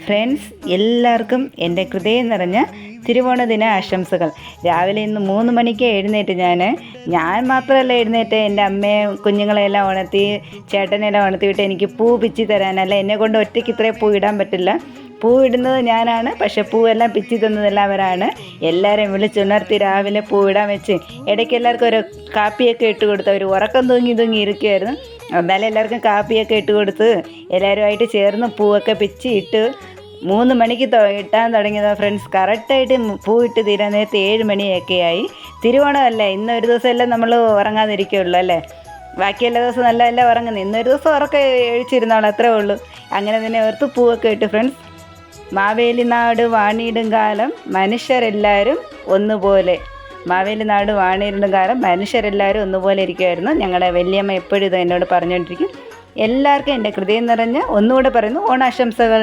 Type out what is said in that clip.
Friends, എല്ലാവർക്കും എൻ്റെ ഹൃദയം നിറഞ്ഞ തിരുവോണദിന ആശംസകൾ. രാവിലെ ഇന്ന് 3 മണിക്ക് എഴുന്നേറ്റ് ഞാൻ മാത്രമല്ല എഴുന്നേറ്റ്, എൻ്റെ അമ്മയും കുഞ്ഞുങ്ങളെല്ലാം ഉണർത്തി, ചേട്ടനെല്ലാം ഉണർത്തിവിട്ട് എനിക്ക് പൂ പിച്ചി തരാനല്ല. എന്നെ കൊണ്ട് ഒറ്റയ്ക്ക് ഇത്രയും പൂ ഇടാൻ പറ്റില്ല. പൂ ഇടുന്നത് ഞാനാണ്, പക്ഷെ പൂവെല്ലാം പിച്ചി തന്നതെല്ലാം അവരാണ്. എല്ലാവരെയും വിളിച്ചുണർത്തി രാവിലെ പൂ ഇടാൻ വെച്ച് ഇടയ്ക്ക് എല്ലാവർക്കും ഒരു കാപ്പിയൊക്കെ ഇട്ട് കൊടുത്ത്. അവർ ഉറക്കം തൂങ്ങി ഇരിക്കുമായിരുന്നു. എന്നാലും എല്ലാവർക്കും കാപ്പിയൊക്കെ ഇട്ട് കൊടുത്ത് എല്ലാവരുമായിട്ട് ചേർന്ന് പൂവൊക്കെ പിച്ചി ഇട്ട് 3 മണിക്ക് ഇട്ടാൻ തുടങ്ങിയതാണ് ഫ്രണ്ട്സ്. കറക്റ്റായിട്ട് പൂ ഇട്ട് തീരാൻ നേരത്തെ 7 മണിയൊക്കെ ആയി. തിരുവോണമല്ലേ, ഇന്നൊരു ദിവസമെല്ലാം നമ്മൾ ഉറങ്ങാതിരിക്കുള്ളൂ അല്ലേ. ബാക്കി എല്ലാ ദിവസവും നല്ലതല്ല ഉറങ്ങുന്നത്. ഇന്നൊരു ദിവസം ഉറക്കം എഴിച്ചിരുന്നോളൂ, അത്രേ ഉള്ളൂ. അങ്ങനെ തന്നെ ഓർത്ത് പൂവൊക്കെ ഇട്ട് ഫ്രണ്ട്സ്. മാവേലി നാട് വാണിയിടും കാലം മനുഷ്യരെല്ലാവരും ഒന്നുപോലെ. മാവേലി നാട് വാണിയിടും കാലം മനുഷ്യരെല്ലാവരും ഒന്നുപോലെ ഇരിക്കുമായിരുന്നു. ഞങ്ങളുടെ വല്യമ്മ എപ്പോഴും ഇത് എന്നോട് പറഞ്ഞുകൊണ്ടിരിക്കും. എല്ലാവർക്കും എൻ്റെ ഹൃദയം നിറഞ്ഞ ഒന്നുകൂടെ പറയുന്നു ഓണാശംസകൾ.